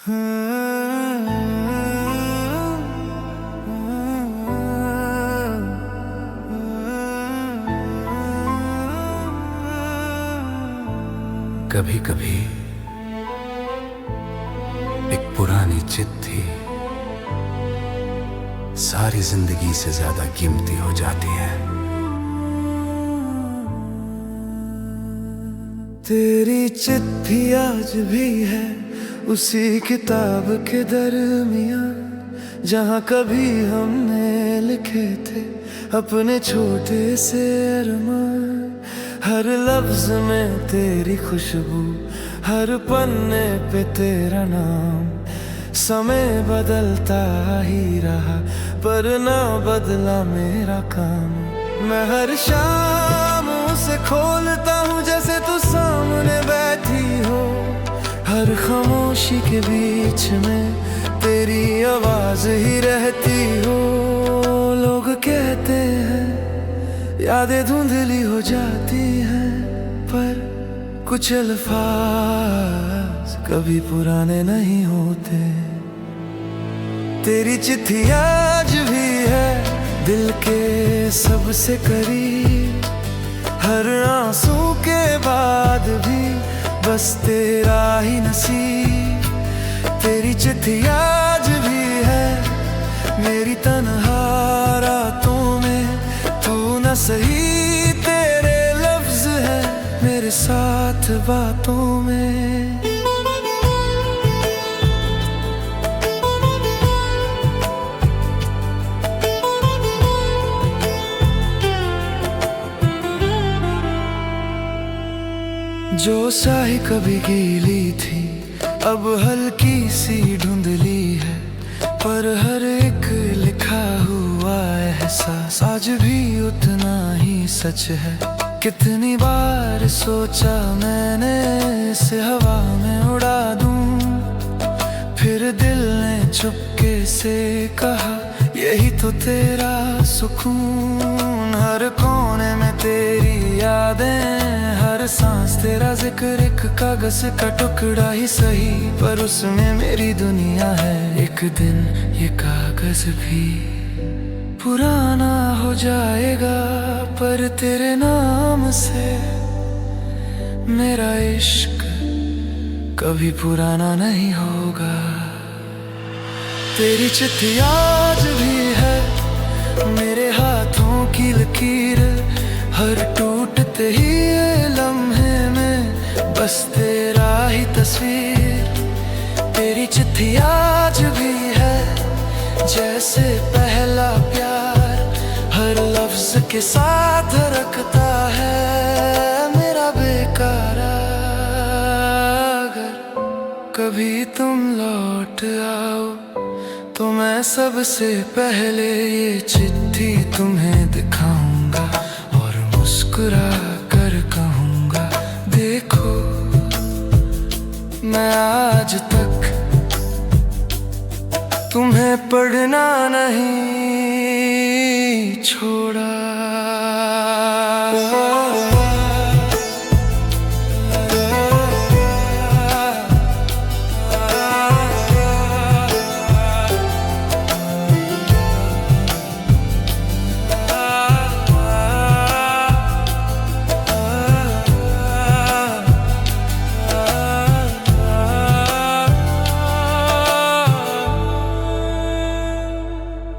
कभी कभी एक पुरानी चिट्ठी सारी जिंदगी से ज्यादा कीमती हो जाती है। तेरी चिट्ठी आज भी है उसी किताब के दरमियां, जहां कभी हमने लिखे थे अपने छोटे से अरमान। हर लफ्ज में तेरी खुशबू, हर पन्ने पे तेरा नाम। समय बदलता ही रहा पर ना बदला मेरा काम। मैं हर शाम उसे खोलता हूँ जैसे तू सामने बैठी हो। हर खामोशी के बीच में तेरी आवाज ही रहती हो। लोग कहते हैं यादें धुंधली हो जाती हैं, पर कुछ अल्फाज कभी पुराने नहीं होते। तेरी चिट्ठी आज भी है दिल के सबसे करीब। हर आंसू के बाद भी बस तेरा ही नसीब। तेरी चिट्ठी आज भी है मेरी तन्हा रातों में। तू न सही तेरे लफ्ज है मेरे साथ बातों में। जो स्याही कभी गीली थी अब हल्की सी धुंधली है, पर हर एक लिखा हुआ एहसास आज भी उतना ही सच है। कितनी बार सोचा मैंने इसे हवा में उड़ा दूं, फिर दिल ने चुपके से कहा यही तो तेरा सुकून। हर कोने में तेरी यादें, हर सांस तेरा जिक्र। एक कागज का टुकड़ा ही सही पर उसमें मेरी दुनिया है। एक दिन ये कागज भी पुराना हो जाएगा, पर तेरे नाम से मेरा इश्क कभी पुराना नहीं होगा। तेरी चिट्ठी आज भी है मेरे हाथों की लकीर। हर टूटते ही ये लम्हे में बस तेरा ही तस्वीर। तेरी चिट्ठी आज भी है जैसे पहला प्यार। हर लफ्ज के साथ रखता है मेरा बेकरार। अगर कभी तुम लौट आओ तो मैं सबसे पहले ये चिट्ठी तुम्हें दिखाऊंगा और मुस्कुरा कर कहूंगा देखो मैं आज तक तुम्हें पढ़ना नहीं छोड़ा।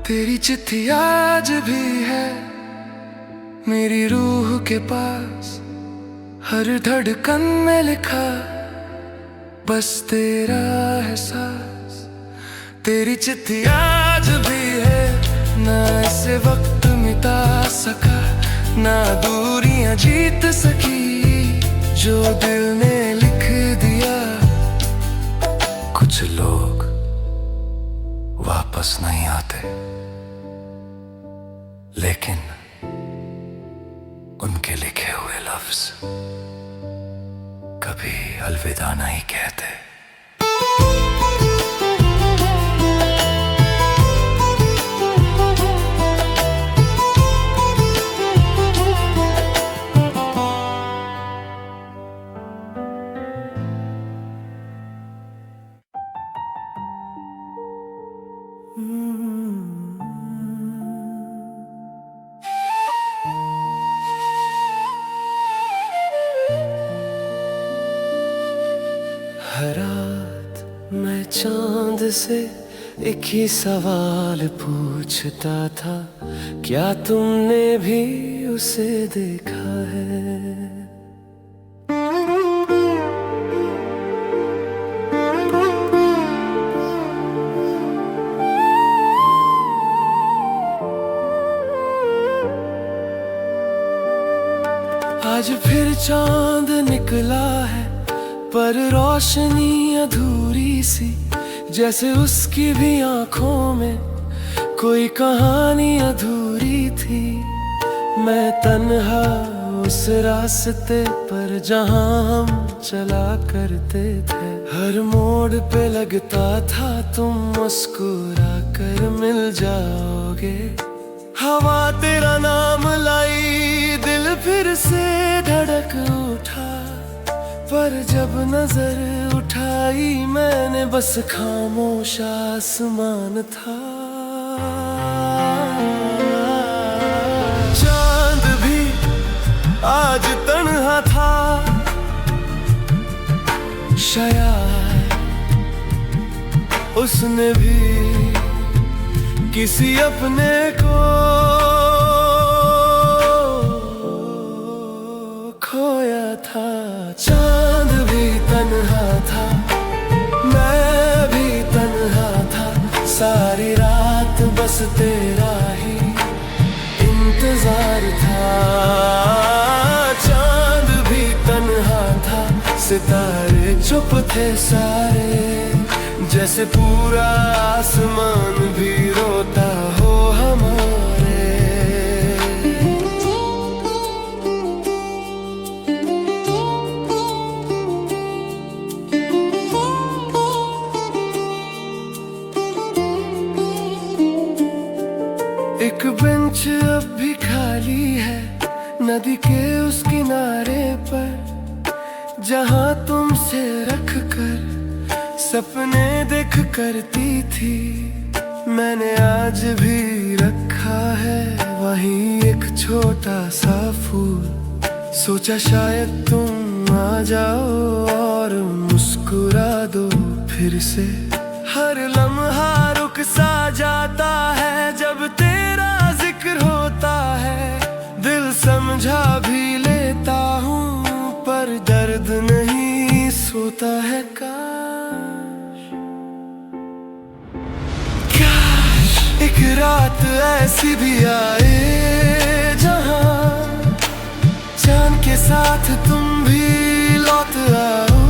तेरी चिट्ठी आज भी है मेरी रूह के पास। हर धड़कन में लिखा बस तेरा एहसास। तेरी चिट्ठी आज भी है ना इसे वक्त मिटा सका, ना दूरियां जीत सकी जो दिल ने लिख दिया। कुछ लोग वापस नहीं आते, लेकिन उनके लिखे हुए लफ्ज कभी अलविदा नहीं कहते। हर रात मैं चांद से एक ही सवाल पूछता था, क्या तुमने भी उसे देखा है? आज फिर चांद निकला है, पर रोशनी अधूरी सी, जैसे उसकी भी आंखों में कोई कहानी अधूरी थी। मैं तन्हा उस रास्ते पर जहां हम चला करते थे, हर मोड़ पे लगता था तुम मुस्कुरा कर मिल जाओगे। हवा तेरा नाम लाई, दिल फिर से धड़क उठा, पर जब नजर उठाई मैंने बस खामोश आसमान था। चांद भी आज तन्हा था, शायद उसने भी किसी अपने को खोया था। चांद भी तन्हा था, मैं भी तन्हा था, सारी रात बस तेरा ही इंतजार था। चांद भी तन्हा था, सितारे चुप थे सारे, जैसे पूरा आसमान भी रोता हो हमारे। एक बेंच अब भी खाली है नदी के उस किनारे पर, जहां तुमसे रख कर सपने देख करती थी। मैंने आज भी रखा है वहीं एक छोटा सा फूल, सोचा शायद तुम आ जाओ और मुस्कुरा दो फिर से। हर लम्हा रुक सा जाता है जब तेरा जिक्र होता है, दिल समझा भी लेता हूँ पर दर्द नहीं सोता है। एक रात ऐसी भी आए जहां चांद के साथ तुम भी लौट आओ।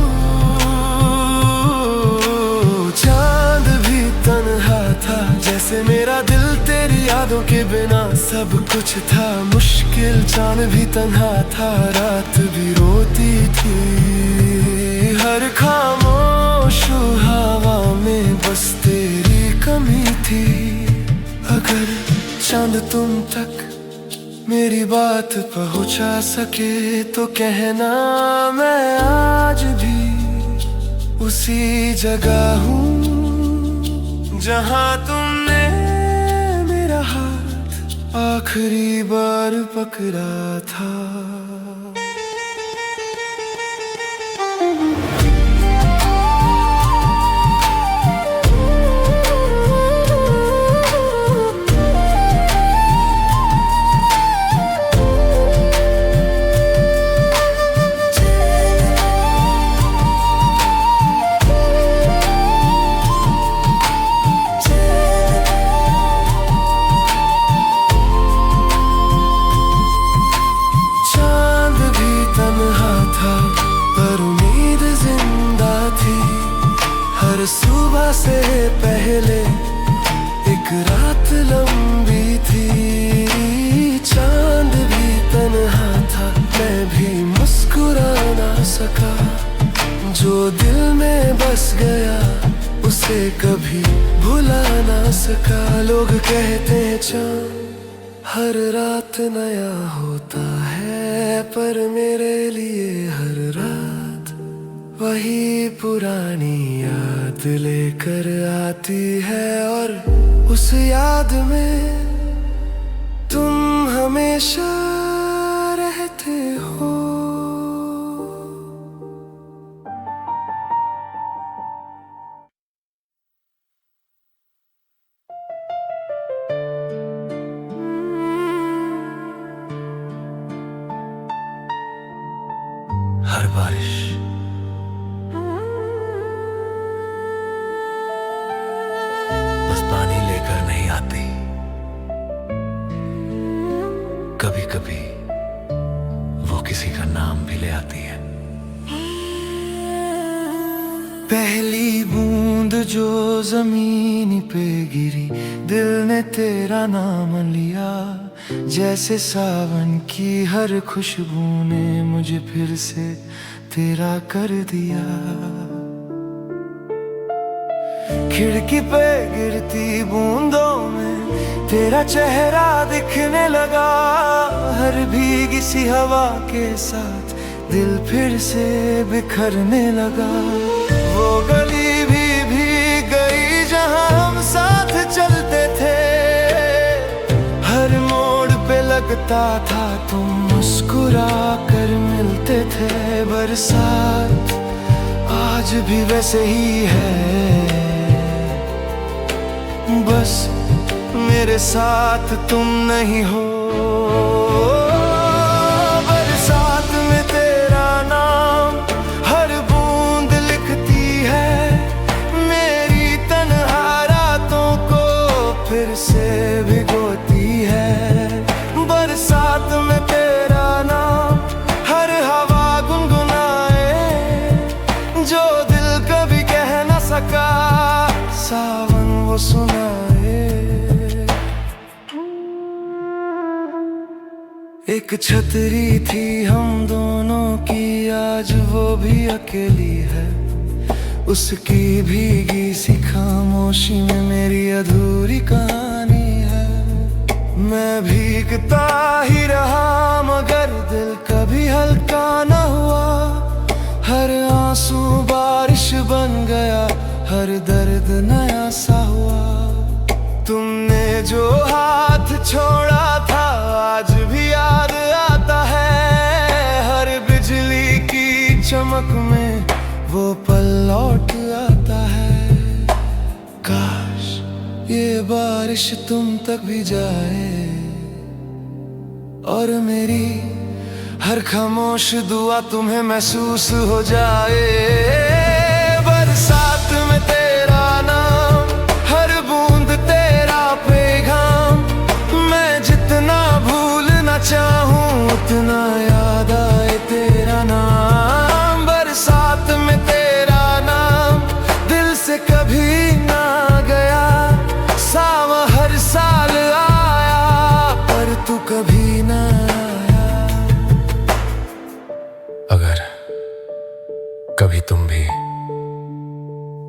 चांद भी तन्हा था, जैसे मेरा दिल तेरी यादों के बिना सब कुछ था मुश्किल। चांद भी तन्हा था, रात भी रोती थी, हर खामोश हवा में बस तेरी कमी थी। अगर चांद तुम तक मेरी बात पहुंचा सके तो कहना, मैं आज भी उसी जगह हूँ जहां तुमने मेरा हाथ आखिरी बार पकड़ा था। सुबह से पहले एक रात लंबी थी, चांद भी तन्हा था, मैं भी मुस्कुरा ना सका। जो दिल में बस गया उसे कभी भुला ना सका। लोग कहते हैं चांद हर रात नया होता है, पर मेरे लिए हर रात वही पुरानी याद लेकर आती है, और उस याद में तुम हमेशा रहते हो। हर बारिश बस पानी लेकर नहीं आती, कभी कभी वो किसी का नाम भी ले आती है। पहली बूंद जो जमीन पे गिरी, दिल ने तेरा नाम लिया। जैसे सावन की हर खुशबू ने मुझे फिर से तेरा कर दिया। खिड़की पे गिरती बूंदों में तेरा चेहरा दिखने लगा। हर भीगी सी हवा के साथ दिल फिर से बिखरने लगा। वो गली भी भीग गई जहां हम साथ चलते थे। हर मोड़ पे लगता था तुम मुस्कुरा कर मिलते थे। बरसात आज भी वैसे ही है, बस मेरे साथ तुम नहीं हो। बरसात में तेरा नाम हर बूंद लिखती है, मेरी तन्हा रातों को फिर से भिगोती है। बरसात में तेरा नाम हर हवा गुनगुनाए, जो दिल कभी कह न सका सावन वो सुनाए। एक छतरी थी हम दोनों की, आज वो भी अकेली है। उसकी भीगी सी खामोशी में मेरी अधूरी कहानी है। मैं भीगता ही रहा मगर दिल कभी हल्का न हुआ। हर आंसू बारिश बन गया, हर दर्द नया सा हुआ। तुमने जो हाथ छोड़ा था आज भी याद आता है। हर बिजली की चमक में वो पल लौट आता है। काश ये बारिश तुम तक भी जाए, और मेरी हर खामोश दुआ तुम्हें महसूस हो जाए। बरसात में तेरा नाम हर बूंद तेरा पैगाम, मैं जितना भूलना चाहूं उतना याद आए तेरा नाम। बरसात में तेरा नाम दिल से कभी ना गया। सावा हर साल आया पर तू कभी ना आया। अगर कभी तुम भी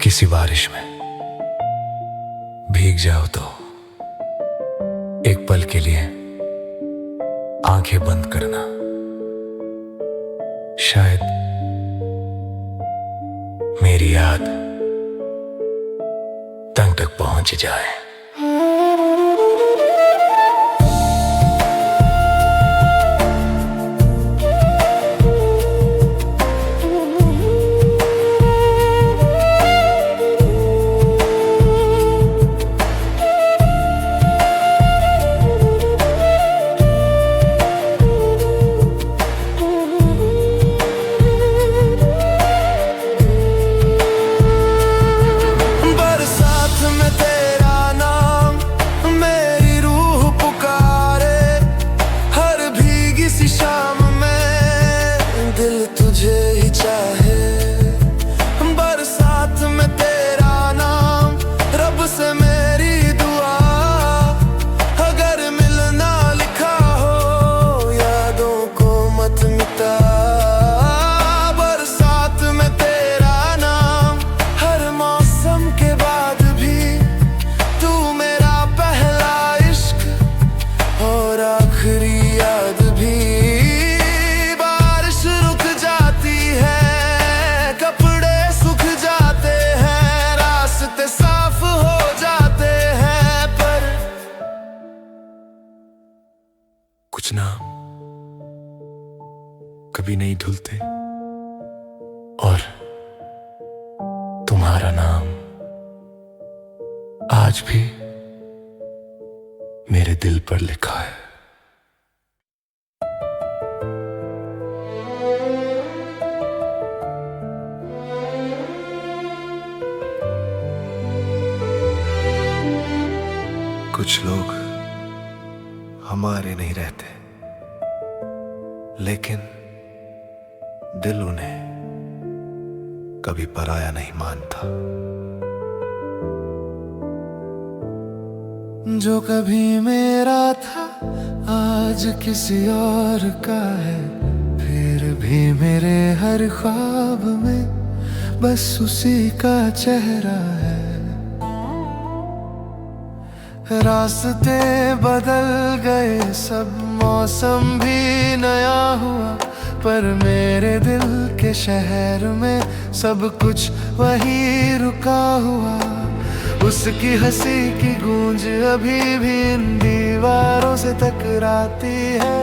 किसी बारिश में भीग जाओ तो एक पल के लिए आंखें बंद करना, शायद मेरी याद तंग तक पहुंच जाए। बरसात में तेरा नाम कुछ नाम कभी नहीं धुलते और तुम्हारा नाम आज भी मेरे दिल पर लिखा है। कुछ लोग हमारे नहीं रहते, लेकिन दिल उन्हें कभी पराया नहीं मानता। जो कभी मेरा था आज किसी और का है, फिर भी मेरे हर ख्वाब में बस उसी का चेहरा है। रास्ते बदल गए, सब मौसम भी नया हुआ, पर मेरे दिल के शहर में सब कुछ वही रुका हुआ। उसकी हंसी की गूंज अभी भी इन दीवारों से टकराती है।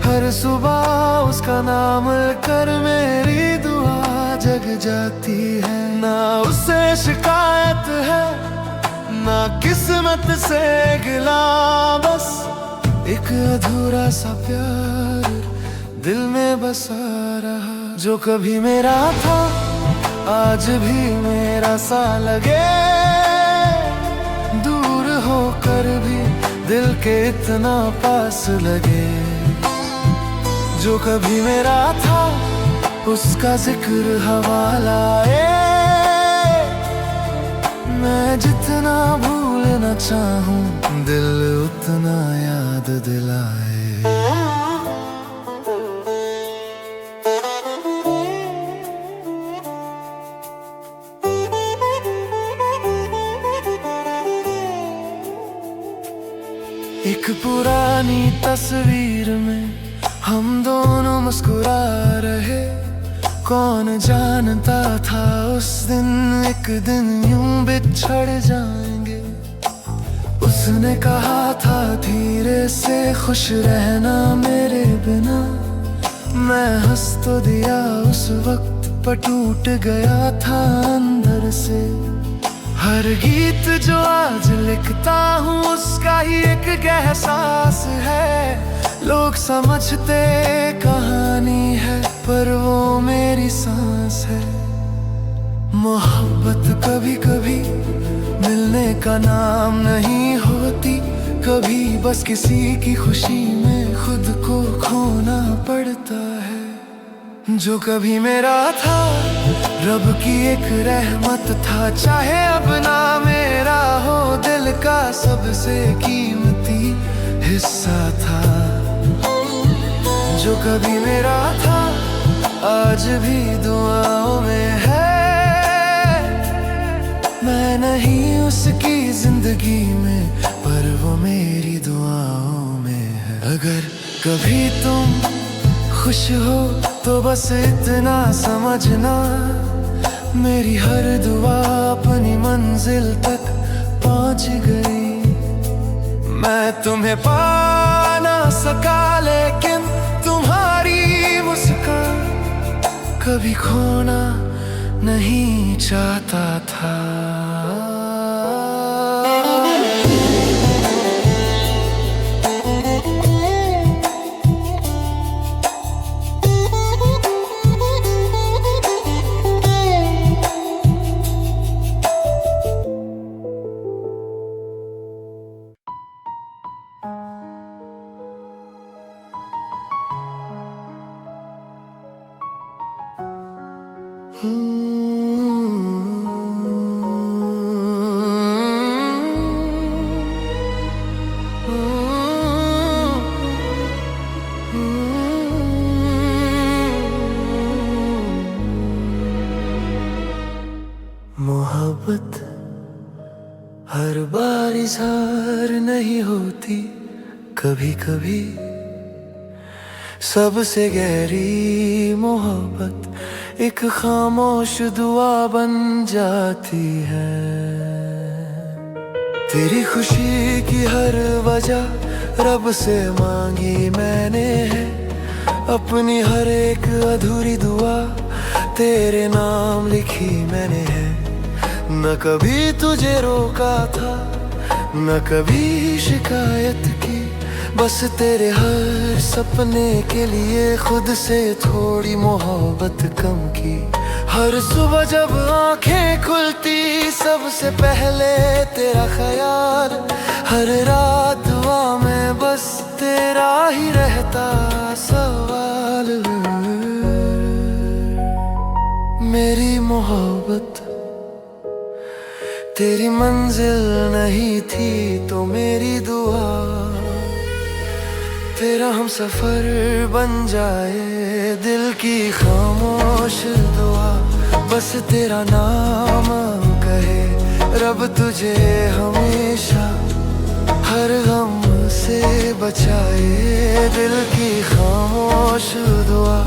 हर सुबह उसका नाम लेकर मेरी दुआ जग जाती है। ना उससे शिकायत है ना किस्मत से गिला, बस एक अधूरा सा प्यार दिल में बसा रहा। जो कभी मेरा था आज भी मेरा सा लगे, दूर होकर भी दिल के इतना पास लगे। जो कभी मेरा था उसका जिक्र हवा लाए, मैं जितना भूलना चाहूं दिल उतना याद दिलाए। एक पुरानी तस्वीर में हम दोनों मुस्कुरा रहे। कौन जानता था उस दिन एक दिन यूं बिछड़ जाएंगे। उसने कहा था धीरे से खुश रहना मेरे बिना। मैं हंस तो दिया उस वक्त, पर टूट गया था अंदर से। हर गीत जो आज लिखता हूँ उसका ही एक एहसास है। लोग समझते कहानी है, पर वो मेरी सांस है। मोहब्बत कभी कभी मिलने का नाम नहीं होती, कभी बस किसी की खुशी में खुद को खोना पड़ता है। जो कभी मेरा था रब की एक रहमत था, चाहे अब ना मेरा हो दिल का सबसे कीमती हिस्सा था। जो कभी मेरा था आज भी दुआओं में है। मैं नहीं उसकी जिंदगी में, पर वो मेरी दुआओं में है। अगर कभी तुम खुश हो तो बस इतना समझना, मेरी हर दुआ अपनी मंजिल तक पहुंच गई। मैं तुम्हें पा ना सका, लेकिन तुम्हारी मुस्कान कभी खोना नहीं चाहता था। मोहब्बत हर बार इज़हार नहीं होती, कभी कभी सबसे गहरी मोहब्बत एक खामोश दुआ बन जाती है। तेरी खुशी की हर वजह रब से मांगी मैंने है अपनी हर एक अधूरी दुआ, तेरे नाम लिखी मैंने है। न कभी तुझे रोका था, न कभी शिकायत की, बस तेरे हर सपने के लिए खुद से थोड़ी मोहब्बत कम की। हर सुबह जब आंखें खुलती सबसे पहले तेरा ख्याल, हर रात दुआ में बस तेरा ही रहता सवाल। मेरी मोहब्बत तेरी मंजिल नहीं थी तो मेरी दुआ तेरा हम सफर बन जाए, दिल की खामोश दुआ बस तेरा नाम कहे रब तुझे हमेशा हर गम से बचाए। दिल की खामोश दुआ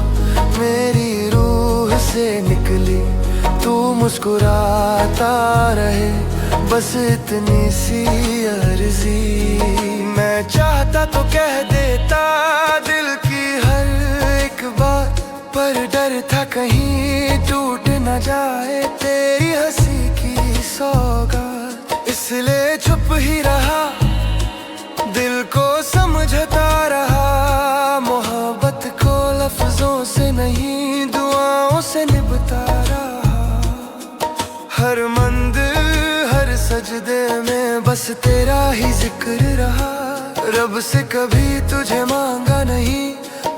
मेरी रूह से निकली, तू मुस्कुराता रहे बस इतनी सी अर्जी। मैं चाहता तो कह देता दिल की हर एक बात, पर डर था कहीं टूट न जाए तेरी हंसी की सौगात। इसलिए चुप ही रहा, दिल को समझता रहा, मोहब्बत को लफ्जों से नहीं दुआओं से निभता रहा। हर मंदिर हर सजदे में बस तेरा ही जिक्र रहा, रब से कभी तुझे मांगा नहीं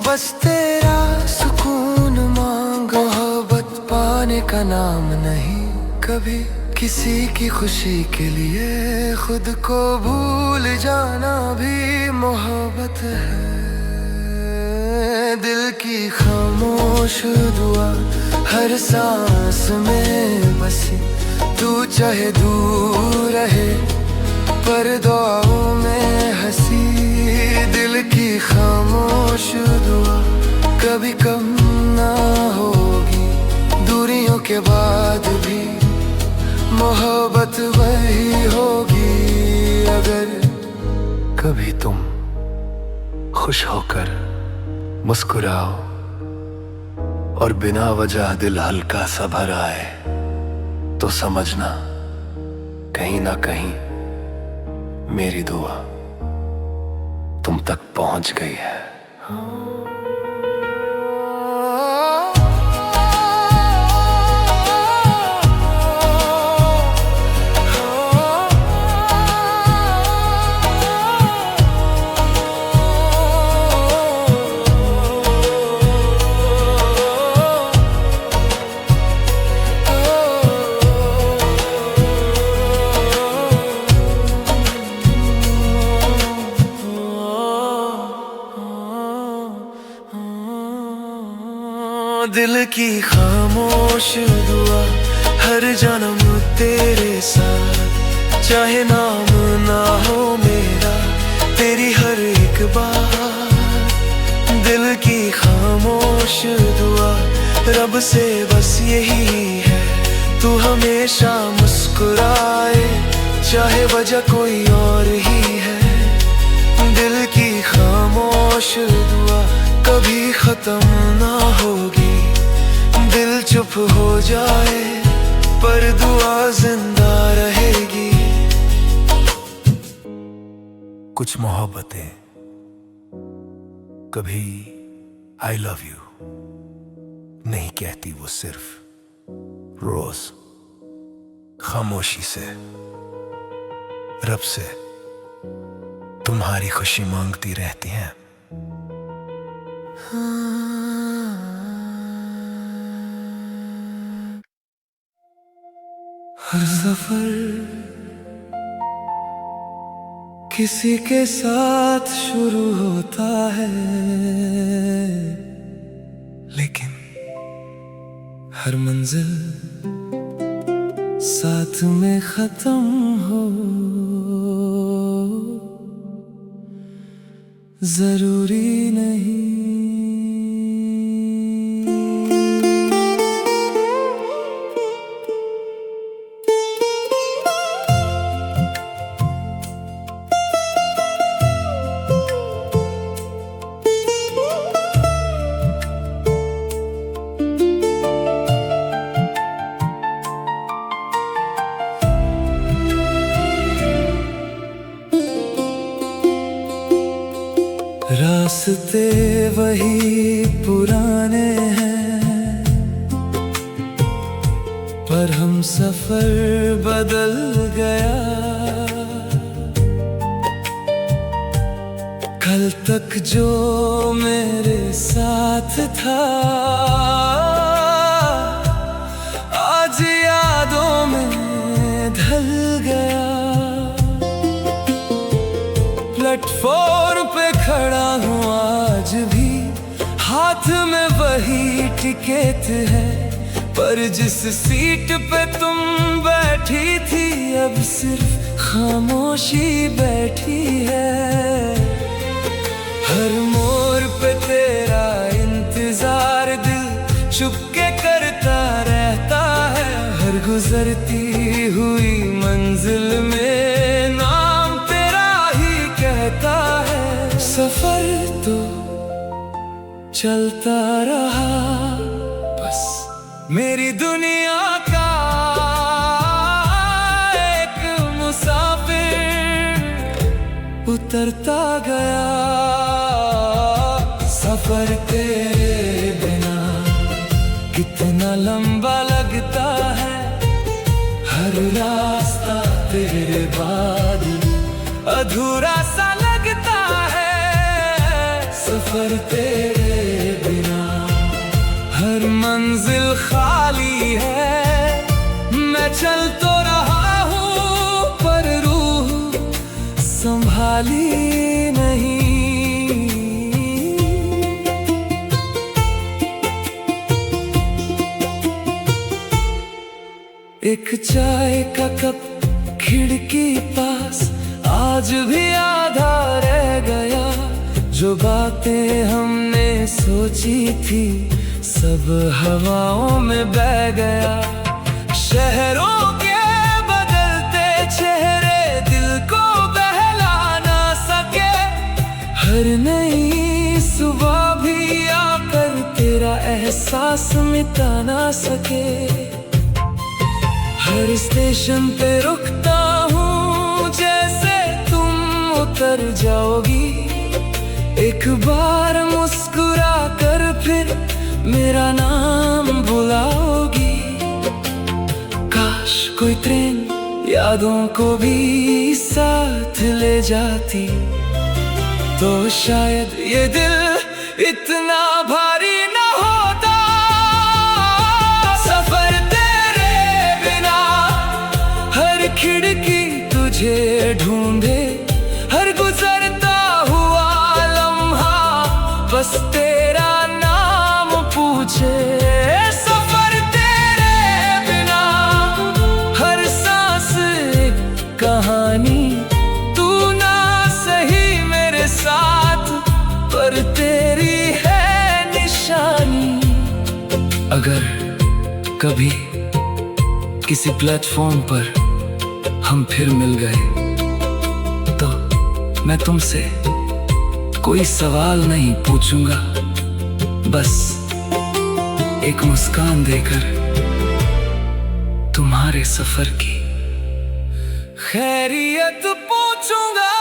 बस तेरा सुकून मांगा। मोहब्बत पाने का नाम नहीं कभी, किसी की खुशी के लिए खुद को भूल जाना भी मोहब्बत है। दिल की खामोश दुआ हर सांस में बसी, तू चाहे दूर रहे पर दुआओं में हंसी। दिल की खामोश दुआ कभी कम ना होगी, दूरियों के बाद भी मोहब्बत वही होगी। अगर कभी तुम खुश होकर मुस्कुराओ और बिना वजह दिल हल्का सा भर आए, तो समझना कहीं ना कहीं मेरी दुआ तुम तक पहुंच गई है। दिल की खामोश दुआ हर जन्म तेरे साथ, चाहे नाम ना हो मेरा तेरी हर एक बात। दिल की खामोश दुआ रब से बस यही है, तू हमेशा मुस्कुराए चाहे वजह कोई और ही है। दिल की खामोश दुआ कभी खत्म ना होगी, दिल चुप हो जाए पर दुआ जिंदा रहेगी। कुछ मोहब्बतें कभी आई लव यू नहीं कहती, वो सिर्फ रोज खामोशी से रब से तुम्हारी खुशी मांगती रहती हैं। हर सफर किसी के साथ शुरू होता है, लेकिन हर मंजिल साथ में खत्म हो जरूरी नहीं। रास्ते वही पुराने हैं, पर हम सफर बदल गया। कल तक जो मेरे साथ था, आज यादों में ढल गया। प्लेटफॉर्म पे खड़ा हूँ आज भी, हाथ में वही टिकट है, पर जिस सीट पे तुम बैठी थी अब सिर्फ खामोशी बैठी है। हर मोड़ पे तेरा इंतजार दिल चुपके करता रहता है। हर गुजरती हुई मंजिल में नाम तेरा ही कहता है। सफर तो चलता रहा, बस मेरी दुनिया का एक मुसाफिर उतरता गया। सफर तेरे बिना कितना लंबा लगता है, हर रास्ता तेरे बाद अधूरा सा लगता है। सफर तेरे बिना हर मंजिल खाली है। मैं चल तो रहा हूँ पर रूह संभाली नहीं। एक चाय का कप खिड़की पास आज भी आधा रह गया। जो बातें हमने सोची थी सब हवाओं में बह गया। शहरों के बदलते चेहरे दिल को बहला ना सके। हर नई सुबह भी आकर तेरा एहसास मिटा ना सके। हर स्टेशन पे रुकता हूँ जैसे तुम उतर जाओगी। एक बार मुस्कुरा कर फिर मेरा नाम बुलाओगी। काश कोई ट्रेन यादों को भी साथ ले जाती, तो शायद ये दिल इतना भारी ना होता। सफर तेरे बिना हर खिड़की तुझे ढूंढे, हर गुजरता हुआ लम्हा बस तेरा नाम पूछे। सफर तेरे बिना हर सांस एक कहानी। तू ना सही मेरे साथ पर तेरी है निशानी। अगर कभी किसी प्लेटफॉर्म पर हम फिर मिल गए तो मैं तुमसे कोई सवाल नहीं पूछूंगा, बस एक मुस्कान देकर तुम्हारे सफर की खैरियत पूछूंगा।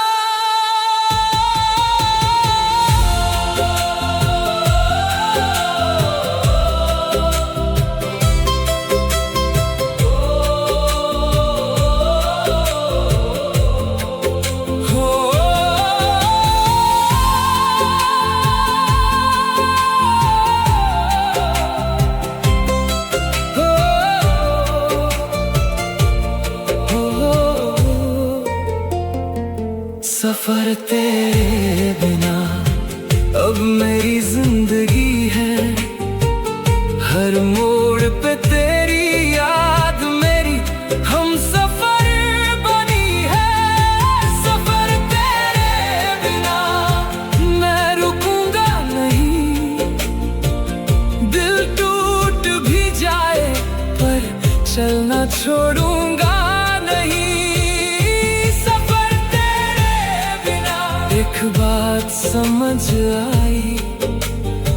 सफर तेरे बिना अब मेरी जिंदगी है। हर मोड़ पे तेरी याद मेरी हम सफर बनी है। सफर तेरे बिना मैं रुकूंगा नहीं। दिल टूट भी जाए पर चलना छोड़ूंगा नहीं। एक बात समझ आई,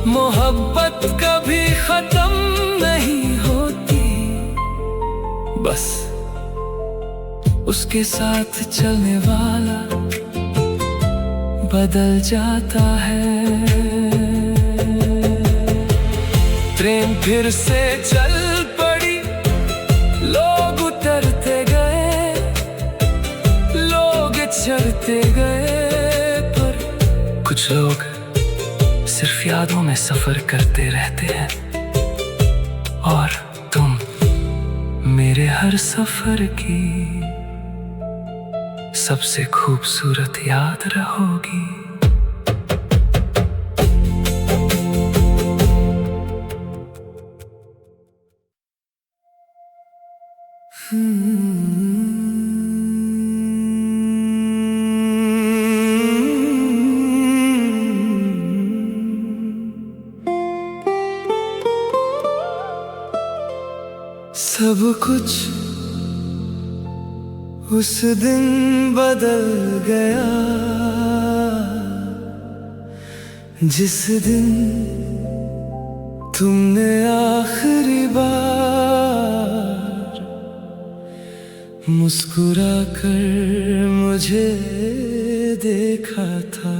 मोहब्बत कभी खत्म नहीं होती, बस उसके साथ चलने वाला बदल जाता है। ट्रेन फिर से चल पड़ी, लोग उतरते गए, लोग चढ़ते गए, पर कुछ लोग सिर्फ यादों में सफर करते रहते हैं। और तुम मेरे हर सफर की सबसे खूबसूरत याद रहोगी। सब कुछ उस दिन बदल गया, जिस दिन तुमने आखिरी बार मुस्कुरा कर मुझे देखा था।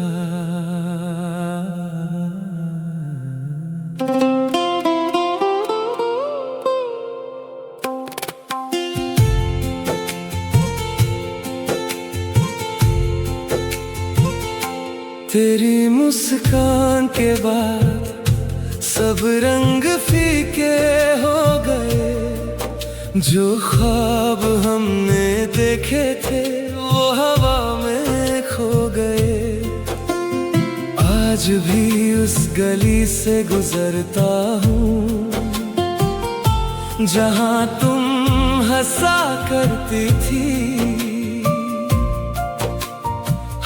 तेरी मुस्कान के बाद सब रंग फीके हो गए, जो ख्वाब हमने देखे थे वो हवा में खो गए। आज भी उस गली से गुजरता हूँ जहाँ तुम हंसा करती थी।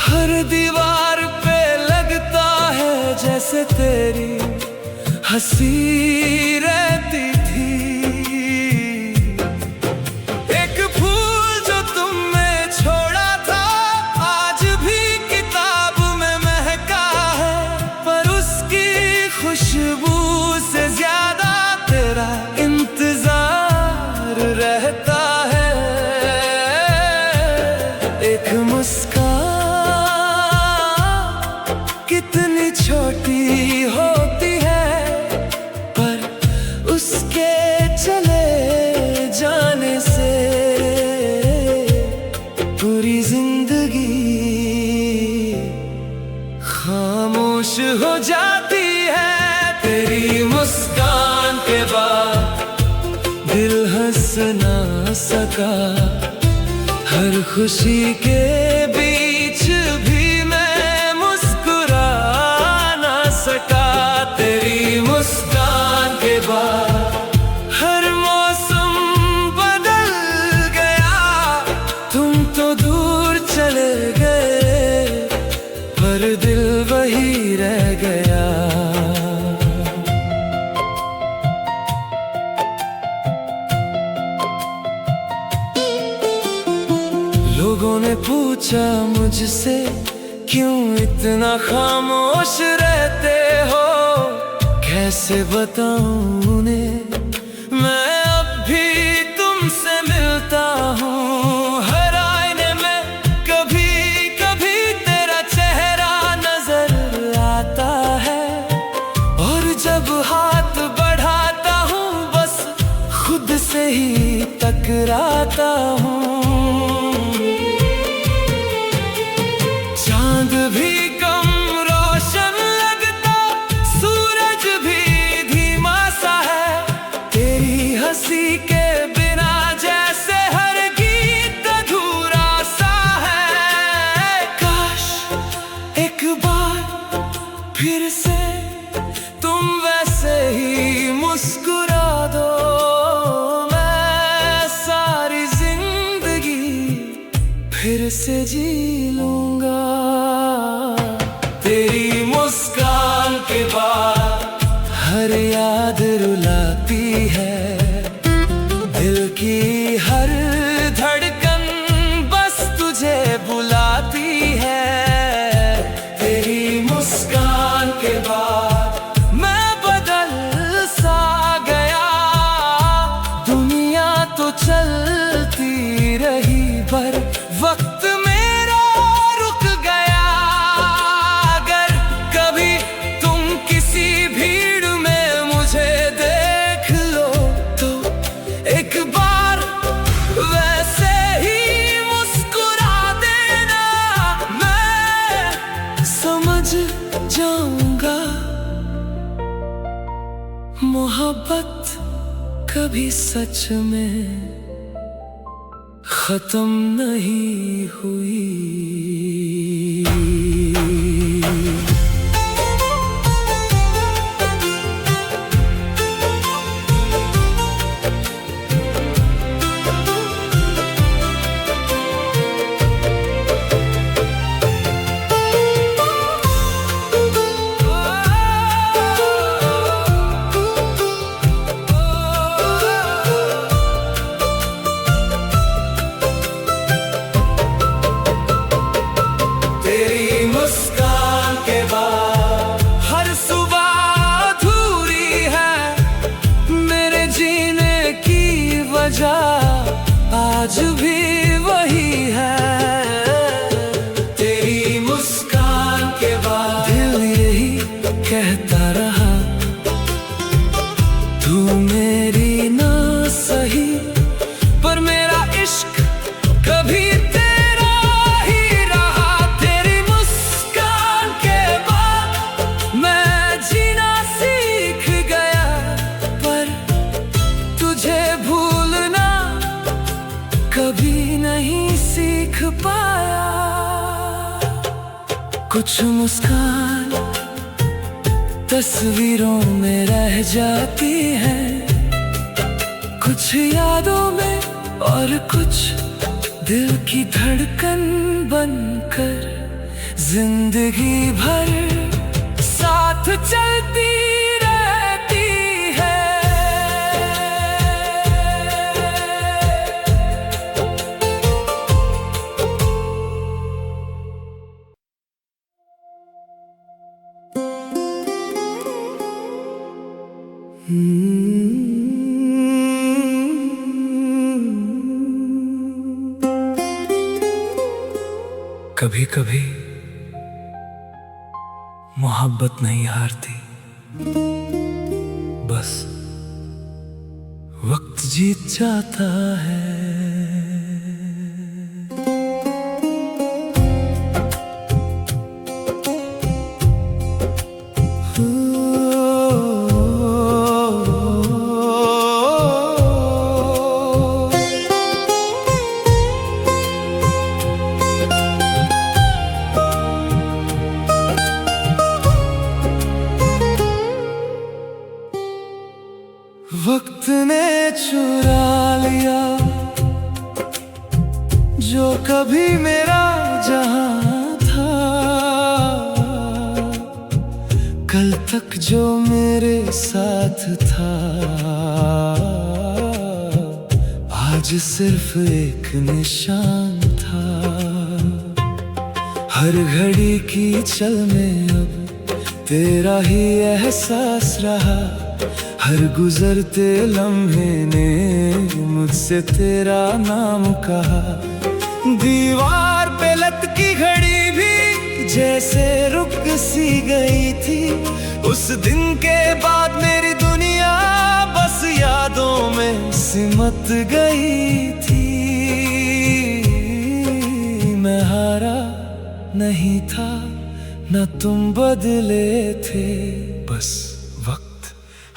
हर दीवार पे लगता है जैसे तेरी हंसी रहती थी। एक फूल जो तुमने छोड़ा था आज भी किताब में महका है, पर उसकी खुशबू से ज्यादा तेरा इंतजार रहता है। एक मुस्कान कितनी छोटी होती है, पर उसके चले जाने से पूरी जिंदगी खामोश हो जाती है। तेरी मुस्कान के बाद दिल हंस ना सका, हर खुशी के बीच भी सका। तेरी मुस्कान के बाद हर मौसम बदल गया, तुम तो दूर चले गए पर दिल वही रह गया। लोगों ने पूछा मुझसे क्यों इतना खामोश रहते हो, कैसे बताऊं उन्हें मैं अब भी तुमसे मिलता हूँ। हर आईने में कभी कभी तेरा चेहरा नजर आता है, और जब हाथ बढ़ाता हूँ बस खुद से ही टकराता हूँ। चांद भी कम रोशन लगता, सूरज भी धीमा सा है, तेरी हंसी के बिना जैसे हर गीत अधूरा सा है। काश एक बार फिर से तुम वैसे ही मुस्कुरा दो, मैं सारी जिंदगी फिर से जी लूंगा। तेरी मुस्कान के बाद हर याद रुलाती है, दिल की हर धड़कन बस तुझे बुलाती है। तेरी मुस्कान के बाद मैं बदल सा गया, दुनिया तो चलती रही पर वक्त मेरा रुक गया। कभी सच में खत्म नहीं हुई। आज भी वही है, तेरी मुस्कान के बाद दिल यही कहता रहा, तू मेरी ना सही पर मेरा इश्क कभी तेरा ही रहा। तेरी मुस्कान के बाद मैं जीना सीख गया, पर तुझे भूलना कभी नहीं सीख पाया। कुछ मुस्कान तस्वीरों में रह जाती है, कुछ यादों में और कुछ दिल की धड़कन बनकर जिंदगी भर साथ चलती रहती है। कभी कभी मोहब्बत नहीं हारती, बस वक्त जीत जाता है। वक्त ने चुरा लिया जो कभी मेरा जहां था, कल तक जो मेरे साथ था, आज सिर्फ एक निशान था। हर घड़ी की चल में अब तेरा ही एहसास रहा, हर गुजरते लम्हे ने मुझसे तेरा नाम कहा। दीवार पे लटकी घड़ी भी जैसे रुक सी गई थी, उस दिन के बाद मेरी दुनिया बस यादों में सिमट गई थी। मैं हारा नहीं था न तुम बदले थे, बस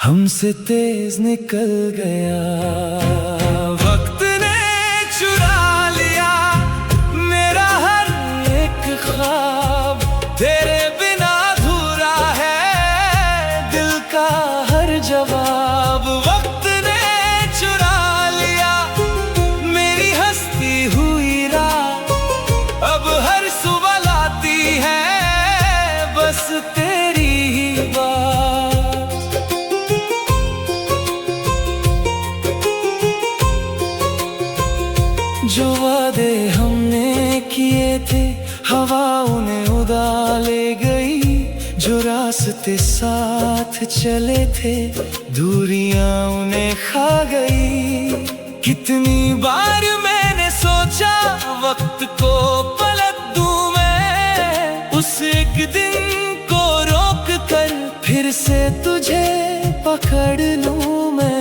हमसे तेज निकल गया। वक्त ने चुरा लिया मेरा हर एक ख्वाब, तेरे बिना अधूरा है दिल का हर जवाब। वक्त ने चुरा लिया मेरी हंसती हुई रात, अब हर सुबह लाती है बस तेरी ही बात। जो वादे हमने किए थे हवा उन्हें उड़ा ले गई, जो रास्ते साथ चले थे दूरियां उन्हें खा गई। कितनी बार मैंने सोचा वक्त को पलट दूं मैं, उस एक दिन को रोक कर फिर से तुझे पकड़ लूं मैं।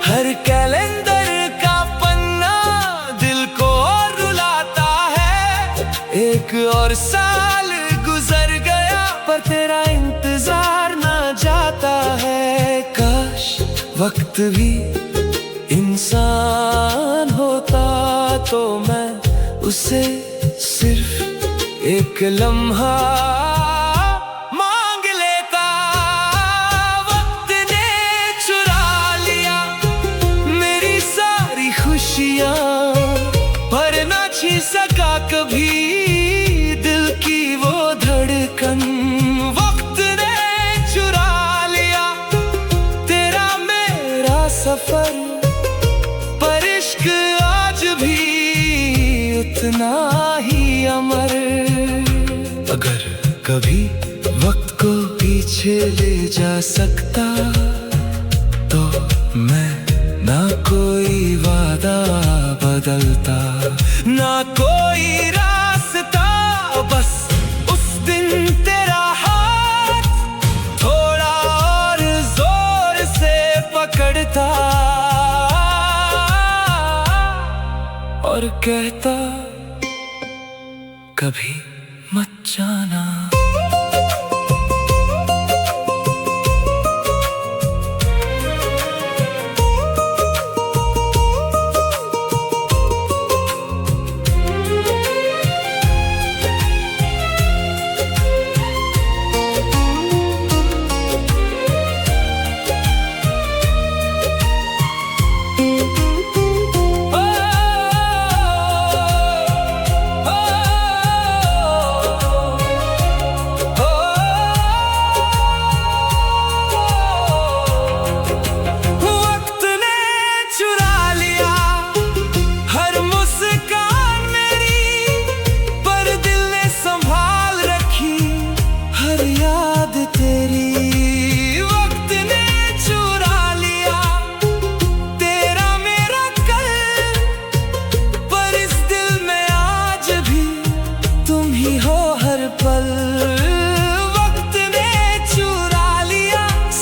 हर कैलेंडर का पन्ना दिल को और रुलाता है, एक और साल गुजर गया पर तेरा इंतजार ना जाता है। वक्त भी इंसान होता तो मैं उसे सिर्फ एक लम्हा मांग लेता। वक्त ने चुरा लिया मेरी सारी खुशियाँ, पर ना छीन सका कभी दिल की वो धड़कन। वक्त ने चुरा लिया तेरा मेरा सफर, पर इश्क आज भी उतना ही अमर। अगर कभी वक्त को पीछे ले जा सकता तो मैं ना कोई वादा बदलता, ना कोई रास्ता, बस उस दिन तेरा हाथ थोड़ा और जोर से पकड़ता और कहता कभी मत जाना।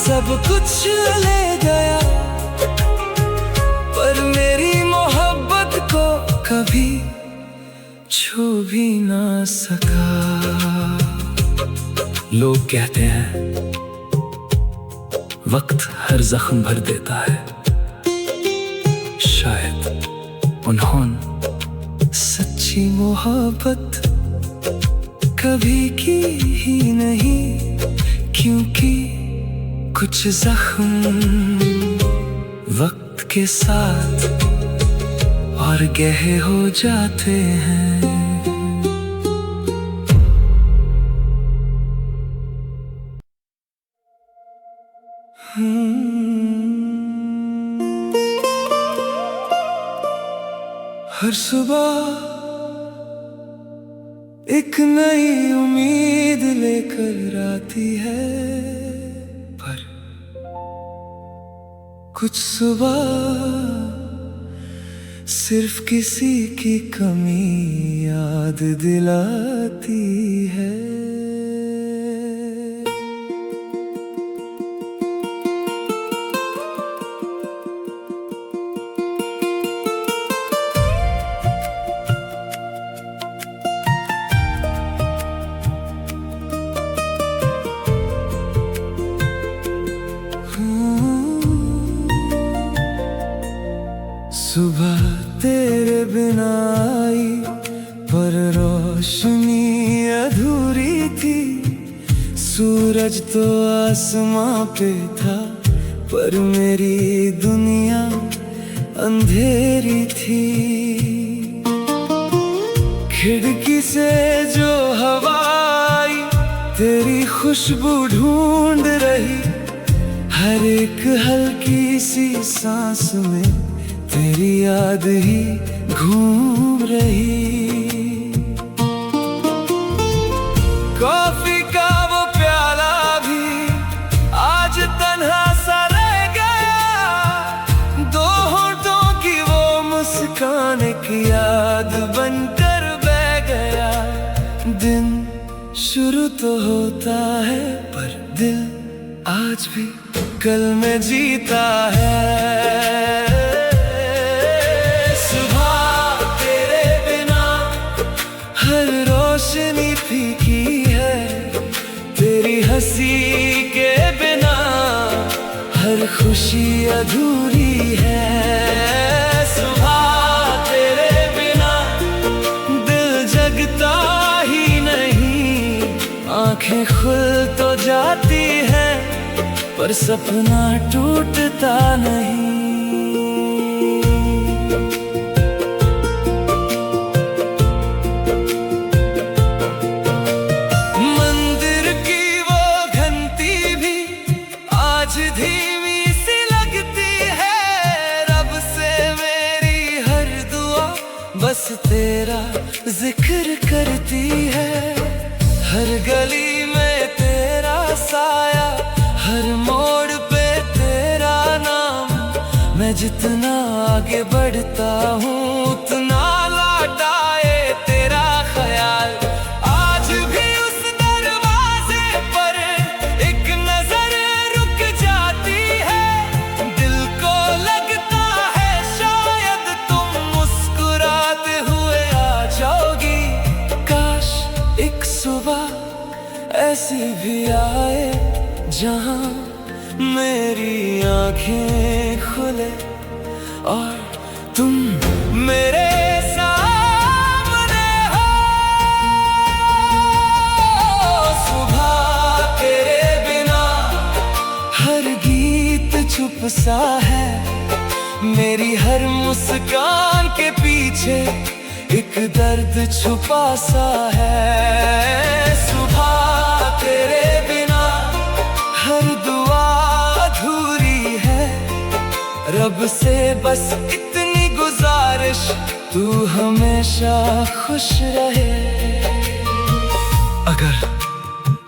सब कुछ ले गया पर मेरी मोहब्बत को कभी छू भी ना सका। लोग कहते हैं वक्त हर जख्म भर देता है, शायद उन्होंने सच्ची मोहब्बत कभी की ही नहीं, क्योंकि कुछ जख्म वक्त के साथ और गहरे हो जाते हैं। हर सुबह एक नई उम्मीद लेकर आती है, पर कुछ सुबह सिर्फ किसी की कमी याद दिलाती है। सुबह तेरे बिना आई पर रोशनी अधूरी थी, सूरज तो आसमां पे था पर मेरी दुनिया अंधेरी थी। खिड़की से जो हवा आई तेरी खुशबू ढूंढ रही, हर एक हल्की सी सांस में तेरी याद ही घूम रही। कॉफी का वो प्याला भी आज तन्हा सा रह गया, दो होठों की वो मुस्कान की याद बनकर बह गया। दिन शुरू तो होता है पर दिल आज भी कल में जीता है। रोशनी फीकी है तेरी हंसी के बिना, हर खुशी अधूरी है। सुबह तेरे बिना दिल जगता ही नहीं, आंखें खुल तो जाती है पर सपना टूटता नहीं। मंदिर की वो घंटी भी आज धीमी सी लगती है, रब से मेरी हर दुआ बस तेरा जिक्र करती है। हर गली में तेरा साया, हर मोड़ पे तेरा नाम, मैं जितना आगे बढ़ता हूँ उतना लौट आए तेरा ख्याल। आज भी उस दरवाजे पर एक नजर रुक जाती है, दिल को लगता है शायद तुम मुस्कुराते हुए आ जाओगी। काश एक सुबह ऐसी भी आए जहां मेरी आंखें खुले और तुम मेरे सामने हो। सुबह तेरे बिना हर गीत चुप सा है, मेरी हर मुस्कान के पीछे एक दर्द छुपा सा है। सुबह तेरे बिना हर दुआ अधूरी है, रब से बस इतनी गुजारिश तू हमेशा खुश रहे। अगर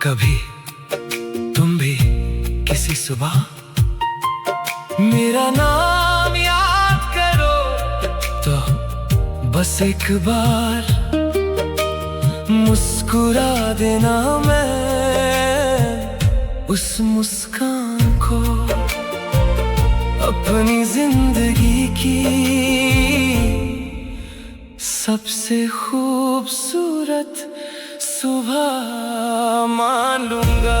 कभी तुम भी किसी सुबह मेरा नाम याद करो तो बस एक बार मुस्कुरा देना। मैं उस मुस्कान को अपनी जिंदगी की सबसे खूबसूरत सुबह मान लूंगा।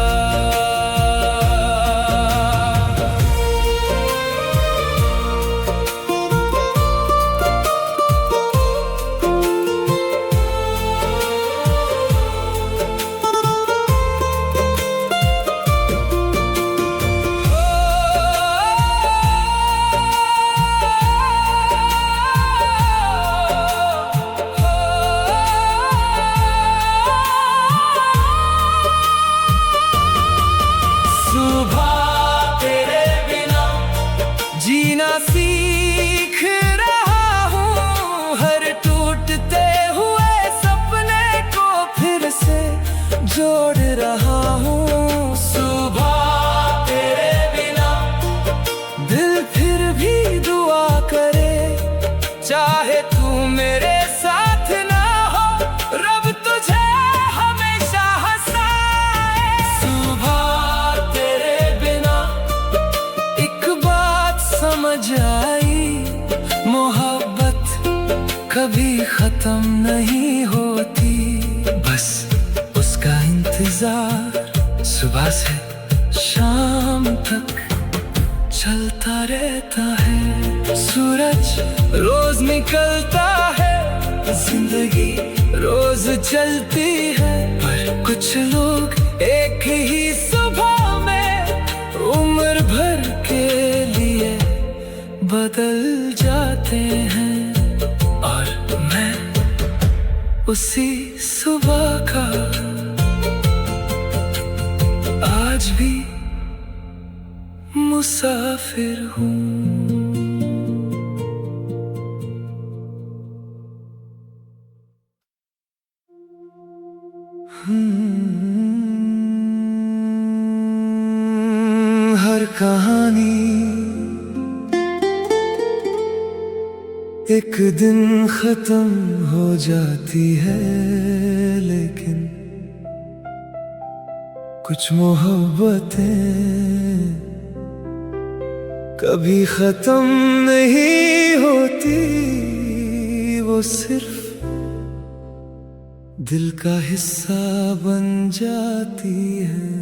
जीना सीख रहा हूँ, हर टूटते हुए सपने को फिर से जोड़ रहा हूँ। सुबह तेरे बिना दिल फिर भी दुआ करे, चाहे तू मेरे साथ ना हो रब तुझे हमेशा हंसाए। सुबह तेरे बिना एक बात समझ आई, मोहब्बत कभी खत्म नहीं होती, बस उसका इंतजार सुबह से शाम तक चलता रहता है। सूरज रोज निकलता है, जिंदगी रोज चलती है, पर कुछ लोग एक ही सुबह में उम्र भर के लिए बदल जाते हैं। और मैं उसी सुबह का आज भी मुसाफिर हूँ। हर कहानी एक दिन खत्म हो जाती है, लेकिन कुछ मोहब्बतें कभी खत्म नहीं होती, वो सिर्फ दिल का हिस्सा बन जाती है।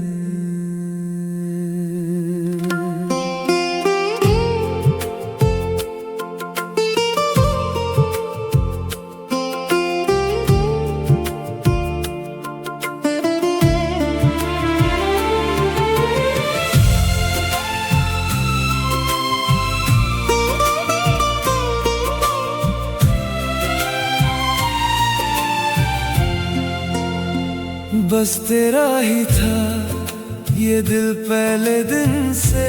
बस तेरा ही था ये दिल पहले दिन से,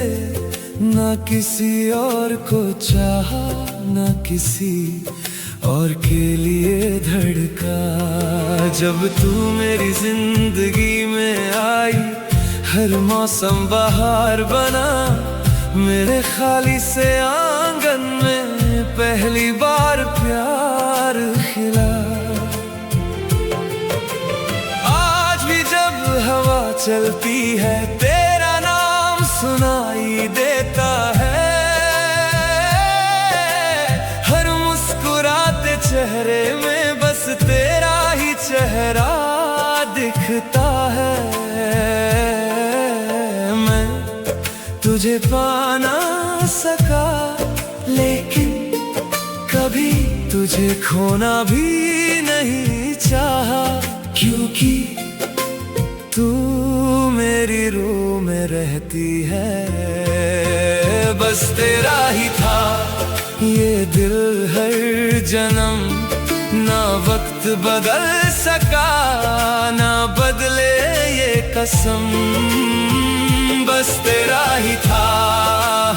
ना किसी और को चाहा, ना किसी और के लिए धड़का। जब तू मेरी जिंदगी में आई, हर मौसम बहार बना, मेरे खाली से आंगन में पहली बार प्यार खिला। आज भी जब हवा चलती है, तेरा नाम सुनाई देता है। हर मुस्कुराते चेहरे में बस तेरा ही चेहरा दिखता है। मैं तुझे पा ना सका, लेकिन कभी तुझे खोना भी नहीं चाहा, क्योंकि तू मेरी रूह में रहती है। बस तेरा ही था ये दिल हर जन्म, ना वक्त बदल सका, ना बदले ये कसम। बस तेरा ही था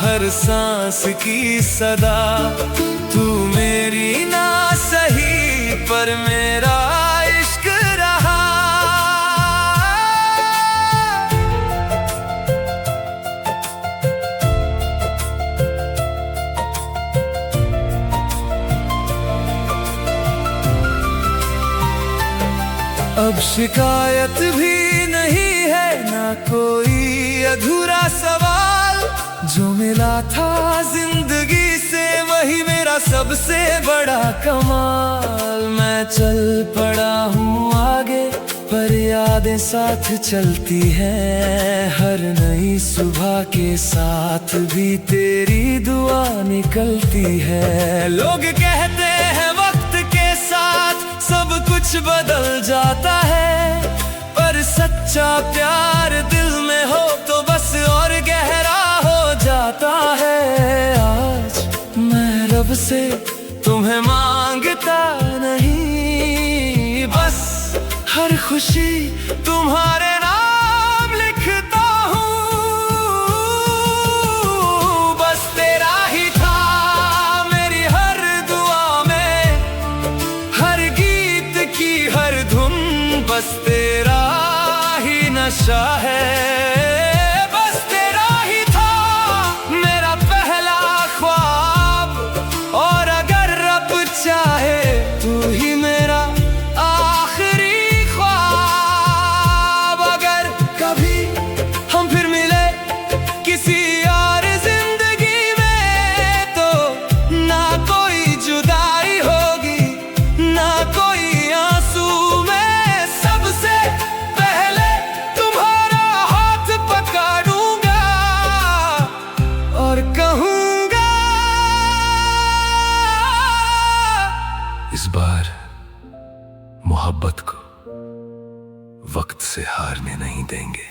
हर सांस की सदा, तू मेरी ना सही पर मेरा इश्क रहा। अब शिकायत भी नहीं है, ना कोई अधूरा सवाल। जो मिला था जिंदगी से वही मेरा सबसे बड़ा कमाल। मैं चल पड़ा हूँ आगे, पर यादें साथ चलती हैं। हर नई सुबह के साथ भी तेरी दुआ निकलती है। लोग कहते हैं वक्त के साथ सब कुछ बदल जाता है, पर सच्चा प्यार दिल में हो तो बस और गहरा हो जाता है। आज मैं रब से तुम्हें मांगता नहीं, बस हर खुशी तुम्हारे नाम लिखता हूँ। बस तेरा ही था मेरी हर दुआ में, हर गीत की हर धुन। बस तेरा ही नशा है, बस तेरा ही था मेरा पहला ख्वाब। और अगर रब चाहे तू ही मेरा आखिरी ख्वाब। अगर कभी हम फिर मिले किसी और जिंदगी में, तो ना कोई जुदाई होगी, ना कोई आंसू। मैं सबसे पहले तुम्हारा हाथ पकड़ूंगा और कहूंगा, इस बार मोहब्बत को वक्त से हारने नहीं देंगे।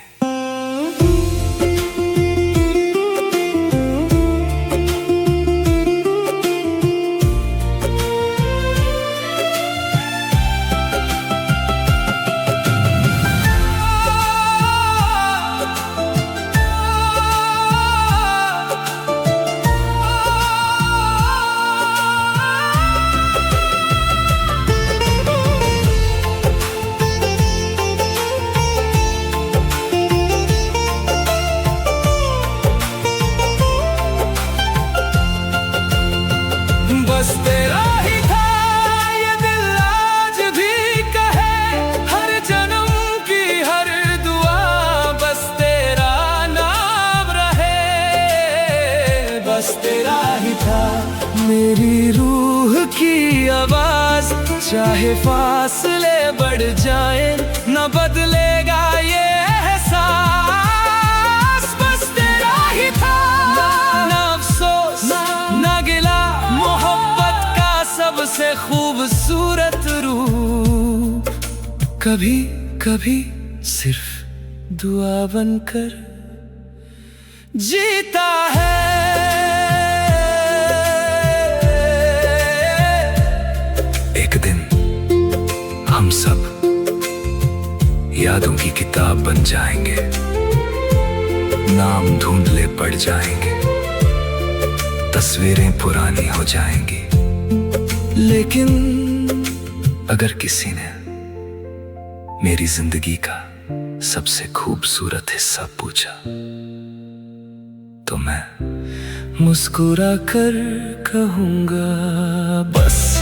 बस तेरा ही था ये दिल आज भी कहे, हर जन्म की हर दुआ। बस तेरा नाम रहे, बस तेरा ही था मेरी रूह की आवाज। चाहे फासले बढ़ जाए न बदलेगा ये एहसास। बस तेरा ही था ना अफसोस ना गिला, मोहब्बत का सबसे खूबसूरत रूप। कभी कभी सिर्फ दुआ बनकर जीता है। एक दिन हम सब यादों की किताब बन जाएंगे, नाम ढूंढले पड़ जाएंगे, तस्वीरें पुरानी हो जाएंगी। लेकिन अगर किसी ने मेरी जिंदगी का सबसे खूबसूरत हिस्सा पूछा तो मैं मुस्कुरा कर कहूँगा बस